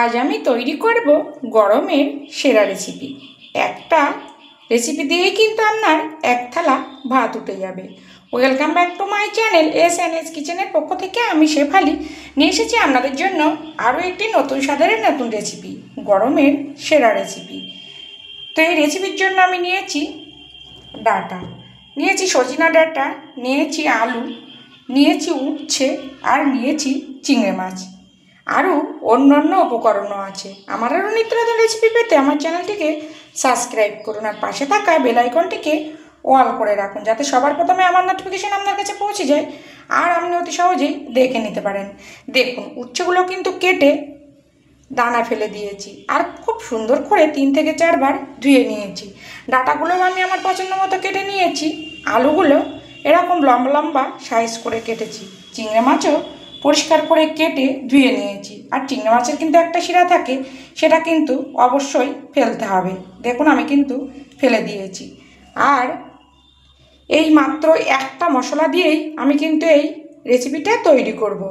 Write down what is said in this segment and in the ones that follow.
আজ আমি তৈরি করব গরমের সেরা রেসিপি। একটা রেসিপি দিয়েই কিন্তু আপনার এক থালা ভাত উঠে যাবে। Welcome back to my channel S কিচেনের পক্ষ থেকে আমি শেফালি নিয়ে এসেছি আপনাদের জন্য আরও একটি নতুন স্বাদের নতুন রেসিপি, গরমের সেরা রেসিপি। তো এই রেসিপির জন্য আমি নিয়েছি ডাঁটা, নিয়েছি সজনা ডাঁটা, নিয়েছি আলু, নিয়েছি উচ্ছে আর নিয়েছি চিংড়ি মাছ। আরও অন্যান্য উপকরণও আছে। আমার আরও নিত্য নতুন রেসিপি পেতে আমার চ্যানেলটিকে সাবস্ক্রাইব করুন আর পাশে থাকা বেল আইকনটিকে অল করে রাখুন, যাতে সবার প্রথমে আমার নোটিফিকেশন আপনার কাছে পৌঁছে যায় আর আপনি অতি সহজেই দেখে নিতে পারেন। দেখুন, উচ্ছেগুলো কিন্তু কেটে দানা ফেলে দিয়েছি আর খুব সুন্দর করে 3 থেকে 4 বার ধুয়ে নিয়েছি। ডাঁটাগুলো আমি আমার পছন্দ মতো কেটে নিয়েছি। আলুগুলো এরকম লম্বা লম্বা সাইজ করে কেটেছি। চিংড়ি মাছও পরিষ্কার করে কেটে ধুয়ে নিয়েছি। আর চিংড়ি মাছের কিন্তু একটা শিরা থাকে, সেটা কিন্তু অবশ্যই ফেলতে হবে। দেখুন, আমি কিন্তু ফেলে দিয়েছি। আর এই মাত্র একটা মশলা দিয়েই আমি কিন্তু এই রেসিপিটা তৈরি করব।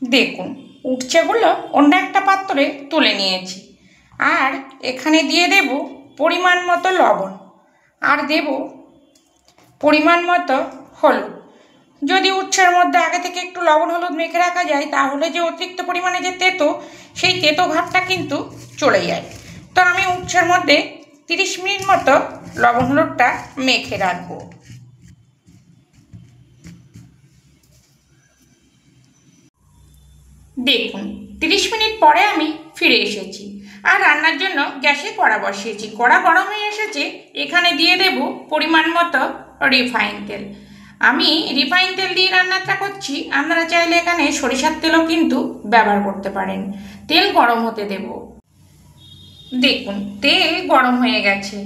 দেখুন, উচ্ছেগুলো অন্য একটা পাত্রে তুলে নিয়েছি। আর এখানে দিয়ে দেব পরিমাণ মতো লবণ আর দেব পরিমাণ মতো হলুদ। যদি উচ্ছের মধ্যে আগে থেকে একটু লবণ হলুদ মেখে রাখা যায়, তাহলে যে অতিরিক্ত পরিমাণে যে তেতো, সেই তেতো ভাবটা কিন্তু চলে যায়। তো আমি উচ্ছের মধ্যে 30 মিনিট মতো লবণ হলুদটা মেখে রাখবো। দেখুন, 30 মিনিট পরে আমি ফিরে এসেছি আর রান্নার জন্য গ্যাসে কড়া বসিয়েছি। কড়া গরম হয়ে এসেছে। এখানে দিয়ে দেব পরিমাণ মতো রিফাইন তেল। আমি রিফাইন তেল দিয়ে রান্নাটা করছি, আপনারা চাইলে এখানে সরিষার তেলও কিন্তু ব্যবহার করতে পারেন। তেল গরম হতে দেব। দেখুন, তেল গরম হয়ে গেছে।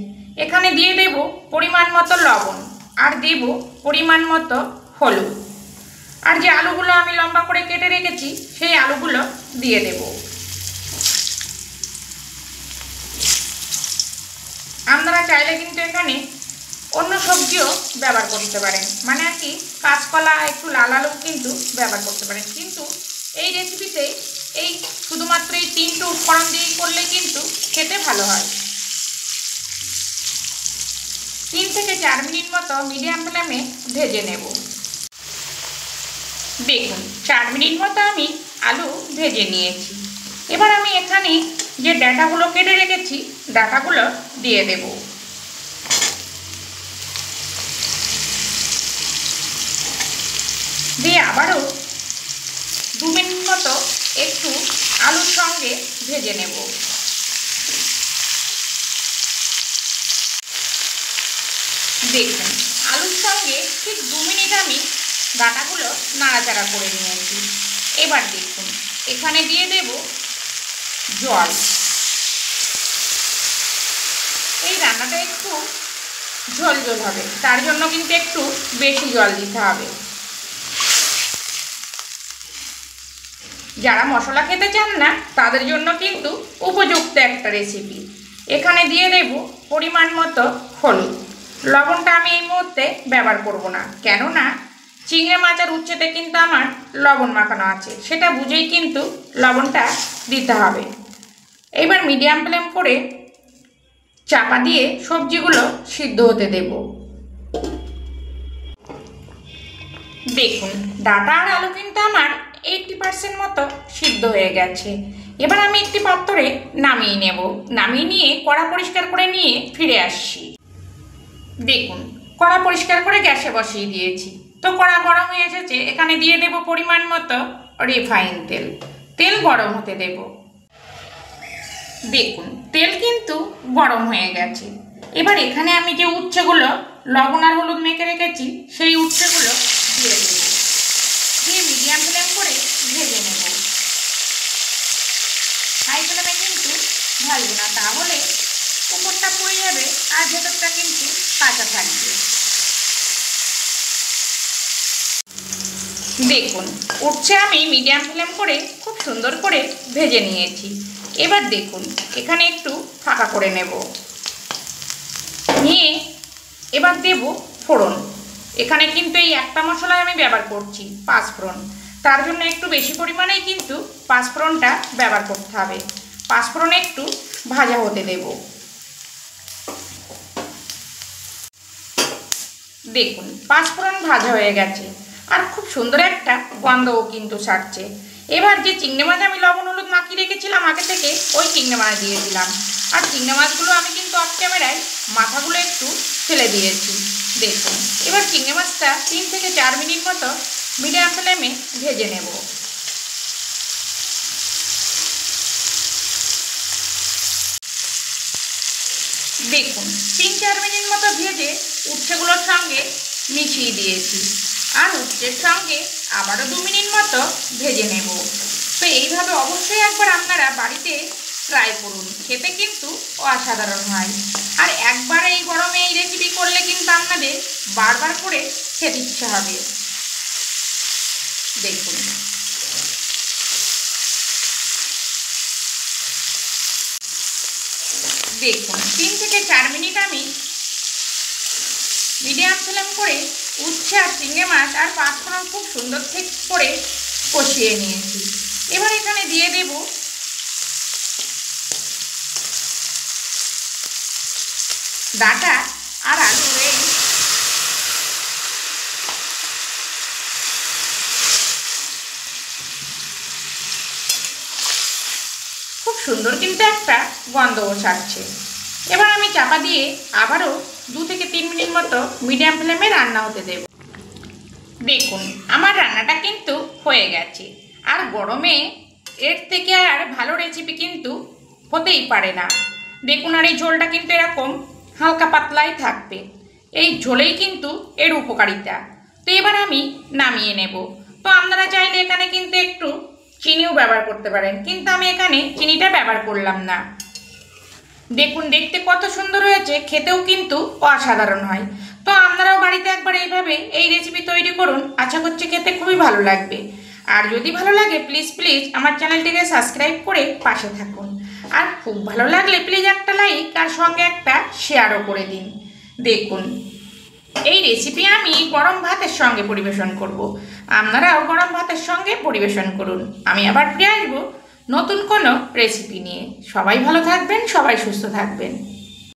এখানে দিয়ে দেব পরিমাণ মতো লবণ আর দেব পরিমাণ মতো হলুদ। আর যে আলুগুলো আমি লম্বা করে কেটে রেখেছি, সেই আলুগুলো দিয়ে দেব। আপনারা চাইলে কিন্তু এখানে অন্য সবজিও ব্যবহার করতে পারেন, মানে আর কি কাঁচকলা, একটু লাল আলু কিন্তু ব্যবহার করতে পারেন। কিন্তু এই রেসিপিতে এই শুধুমাত্র এই 3টে উপকরণ দিয়েই করলে কিন্তু খেতে ভালো হয়। 3 থেকে 4 মিনিট মতো মিডিয়াম ফ্লেমে ভেজে নেব। দেখুন, 4 মিনিট মতো আমি আলু ভেজে নিয়েছি। এবার আমি এখানে যে ডাঁটাগুলো কেটে রেখেছি, ডাঁটাগুলো দিয়ে দেব। দিয়ে আবারও 2 মিনিট মতো একটু আলুর সঙ্গে ভেজে নেব। দেখুন, আলুর সঙ্গে ঠিক 2 মিনিট আমি ডাঁটাগুলো নাড়াচাড়া করে নিয়েছি। এবার দেখুন, এখানে দিয়ে দেব জল। এই রান্নাটা একটু ঝোল ঝোল হবে, তার জন্য কিন্তু একটু বেশি জল দিতে হবে। যারা মশলা খেতে চান না, তাদের জন্য কিন্তু উপযুক্ত একটা রেসিপি। এখানে দিয়ে দেব পরিমাণ মতো হলুদ। লবণটা আমি এই মুহূর্তে ব্যবহার করব না, কেননা চিংড়ি মাছ আর উচ্ছেতে কিন্তু আমার লবণ মাখানো আছে, সেটা বুঝেই কিন্তু লবণটা দিতে হবে। এবার মিডিয়াম ফ্লেম করে চাপা দিয়ে সবজিগুলো সিদ্ধ হতে দেব। দেখুন, ডাঁটা আর আলু কিন্তু আমার 80% মতো সিদ্ধ হয়ে গেছে। এবার আমি একটি পাত্রে নামিয়ে নেব। নামিয়ে নিয়ে কড়া পরিষ্কার করে নিয়ে ফিরে আসছি। দেখুন, কড়া পরিষ্কার করে গ্যাসে বসিয়ে দিয়েছি। তো কড়া গরম হয়ে এসেছে। এখানে দিয়ে দেব পরিমাণ মতো রিফাইন তেল। তেল গরম হতে দেব। দেখুন, তেল কিন্তু গরম হয়ে গেছে। এবার এখানে আমি যে উচ্ছেগুলো লবণ আর হলুদ মেখে রেখেছি, সেই উচ্ছেগুলো দিয়ে দেব। দিয়ে মিডিয়াম ফ্লেম করে ভেজে নেব। হাই ফ্লেমে কিন্তু ভাজবো না, তাহলে উপরটা পুড়ে যাবে আর ভেতরটা কিন্তু কাঁচা থাকবে। দেখুন, উচ্ছে আমি মিডিয়াম ফ্লেম করে খুব সুন্দর করে ভেজে নিয়েছি। এবার দেখুন, এখানে একটু ফাঁকা করে নেব। নিয়ে এবার দেব ফোড়ন। এখানে কিন্তু এই একটা মশলাই আমি ব্যবহার করছি, 5 ফোড়ন। তার জন্য একটু বেশি পরিমাণেই কিন্তু পাঁচফোড়নটা ব্যবহার করতে হবে। পাঁচফোড়ন একটু ভাজা হতে দেব। দেখুন পাঁচফোড়ন ভাজা হয়ে গেছে আর খুব সুন্দর একটা গন্ধও কিন্তু ছাড়ছে। এবার যে চিংড়ি মাছ আমি লবণ হলুদ মাখিয়ে রেখেছিলাম আগে থেকে, ওই চিংড়ি মাছ দিয়ে দিলাম। আর চিংড়ি মাছগুলো আমি কিন্তু অফ ক্যামেরায় মাথাগুলো একটু ফেলে দিয়েছি। দেখুন এবার চিংড়ি মাছটা 3 থেকে 4 মিনিট মতো মিডিয়াম ফ্লেমে ভেজে নেব। দেখুন 3-4 মিনিট মতো ভেজে উচ্ছেগুলোর সঙ্গে মিশিয়ে দিয়েছি। আর উচ্ছের সঙ্গে আবারও 2 মিনিট মতো ভেজে নেব। তো এইভাবে অবশ্যই একবার আপনারা বাড়িতে ট্রাই করুন, খেতে কিন্তু অসাধারণ হয়। আর একবার এই গরমে এই রেসিপি করলে কিন্তু আপনাদের বারবার করে খেতে ইচ্ছা হবে। দেখুন দেখুন 3 থেকে 4 মিনিট আমি মিডিয়াম ফ্লেম করে উচ্ছে আর চিংড়ি মাছ আর পাঁচফোড়ন খুব সুন্দর করে কষিয়ে নিয়েছি। এবার এখানে দিয়ে দেব ডাঁটা আর আলু। খুব সুন্দর কিন্তু একটা গন্ধও ছাড়ছে। এবার আমি চাপা দিয়ে আবারও 2 থেকে 3 মিনিট মতো মিডিয়াম ফ্লেমে রান্না হতে দেব। দেখুন আমার রান্নাটা কিন্তু হয়ে গেছে। আর গরমে এর থেকে আর ভালো রেসিপি কিন্তু হতেই পারে না। দেখুন আর এই ঝোলটা কিন্তু এরকম হালকা পাতলাই থাকবে, এই ঝোলেই কিন্তু এর উপকারিতা। তো এবার আমি নামিয়ে নেব। তো আপনারা চাইলে এখানে কিন্তু একটু চিনিও ব্যবহার করতে পারেন, কিন্তু আমি এখানে চিনিটা ব্যবহার করলাম না। দেখুন দেখতে কত সুন্দর হয়েছে, খেতেও কিন্তু অসাধারণ হয়। তো আপনারাও বাড়িতে একবার এইভাবে এই রেসিপি তৈরি করুন, আশা করছি খেতে খুবই ভালো লাগবে। আর যদি ভালো লাগে প্লিজ আমার চ্যানেলটিকে সাবস্ক্রাইব করে পাশে থাকুন। আর খুব ভালো লাগলে প্লিজ একটা লাইক আর সঙ্গে একটা শেয়ারও করে দিন। দেখুন এই রেসিপি আমি গরম ভাতের সঙ্গে পরিবেশন করব, আপনারাও গরম ভাতের সঙ্গে পরিবেশন করুন। আমি আবার ফিরে আসবো নতুন কোনো রেসিপি নিয়ে। সবাই ভালো থাকবেন, সবাই সুস্থ থাকবেন।